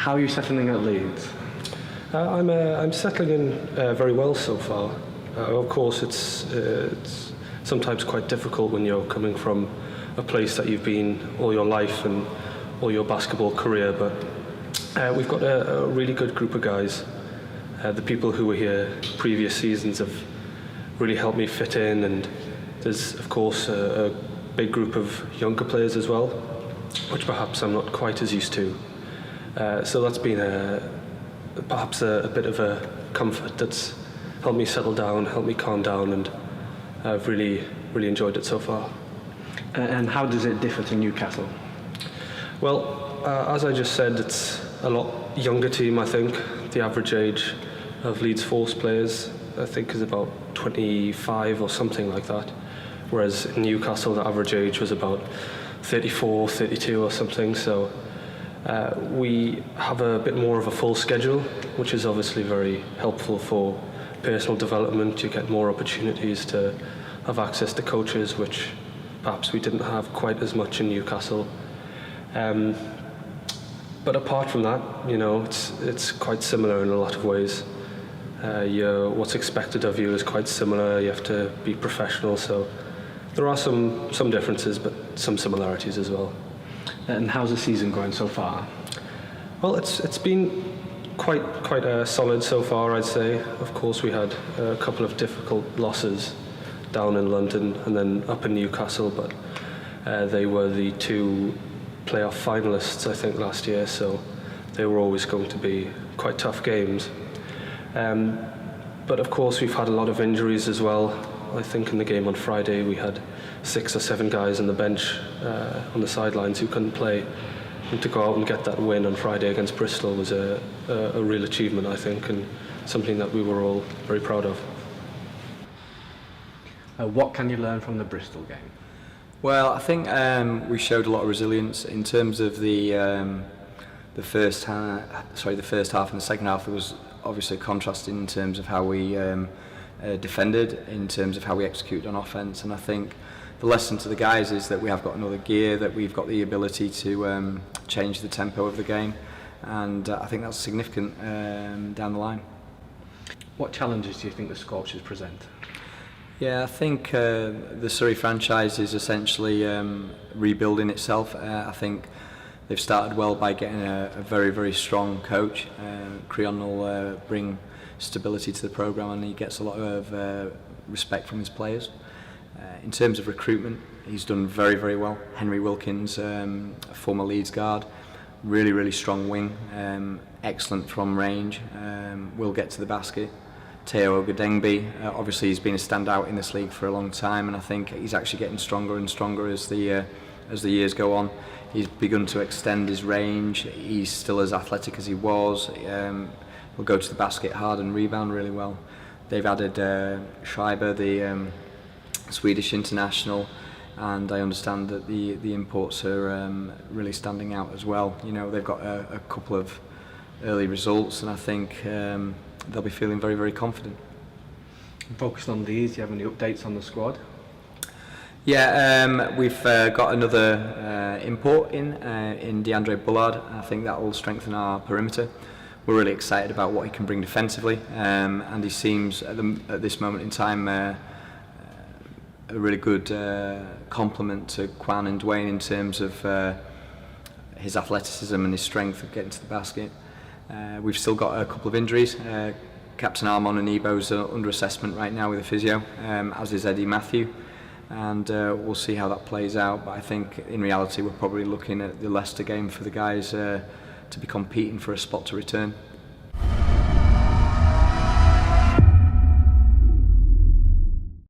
how are you settling at Leeds? I'm settling in very well so far. Of course, it's sometimes quite difficult when you're coming from a place that you've been all your life and all your basketball career, but we've got a really good group of guys. The people who were here previous seasons have really helped me fit in, and there's of course a big group of younger players as well, which perhaps I'm not quite as used to. So that's been perhaps a bit of a comfort that's helped me settle down, helped me calm down, and I've really enjoyed it so far. And how does it differ to Newcastle? Well, as I just said, it's a lot younger team, I think. The average age of Leeds Force players, I think, is about 25 or something like that. Whereas in Newcastle, the average age was about 34, 32 or something. So we have a bit more of a full schedule, which is obviously very helpful for personal development. You get more opportunities to have access to coaches, which perhaps we didn't have quite as much in Newcastle. But apart from that, you know, it's quite similar in a lot of ways. What's expected of you is quite similar. You have to be professional, so there are some differences, but some similarities as well. And how's the season going so far? Well, it's been quite solid so far, I'd say. Of course, we had a couple of difficult losses down in London and then up in Newcastle, but they were the two playoff finalists, I think, last year, so they were always going to be quite tough games. But of course, we've had a lot of injuries as well. I think in the game on Friday we had 6 or 7 guys on the bench on the sidelines who couldn't play. And to go out and get that win on Friday against Bristol was a real achievement, I think, and something that we were all very proud of. What can you learn from the Bristol game? Well, I think we showed a lot of resilience in terms of the first half. The first half and the second half. There was obviously contrasting in terms of how we defended, in terms of how we executed on offence, and I think the lesson to the guys is that we have got another gear, that we've got the ability to change the tempo of the game, and I think that's significant down the line. What challenges do you think the Scorchers present? Yeah, I think the Surrey franchise is essentially rebuilding itself. I think they've started well by getting a very, very strong coach. Creon will bring stability to the programme, and he gets a lot of respect from his players. In terms of recruitment, he's done very, very well. Henry Wilkins, a former Leeds guard, really, really strong wing, excellent from range, will get to the basket. Teo Ogadengbi, obviously he's been a standout in this league for a long time, and I think he's actually getting stronger and stronger as the years go on. He's begun to extend his range. He's still as athletic as he was. Will go to the basket hard and rebound really well. They've added Schreiber, the Swedish international, and I understand that the imports are really standing out as well. You know, they've got a couple of early results, and I think they'll be feeling very, very confident. Focused on these, do you have any updates on the squad? Yeah, we've got another import in DeAndre Bullard. I think that will strengthen our perimeter. We're really excited about what he can bring defensively, and he seems at this moment in time a really good complement to Quan and Dwayne in terms of his athleticism and his strength of getting to the basket. We've still got a couple of injuries. Captain Armon and Ebo's under assessment right now with a physio, as is Eddie Matthew, and we'll see how that plays out. But I think in reality we're probably looking at the Leicester game for the guys to be competing for a spot to return.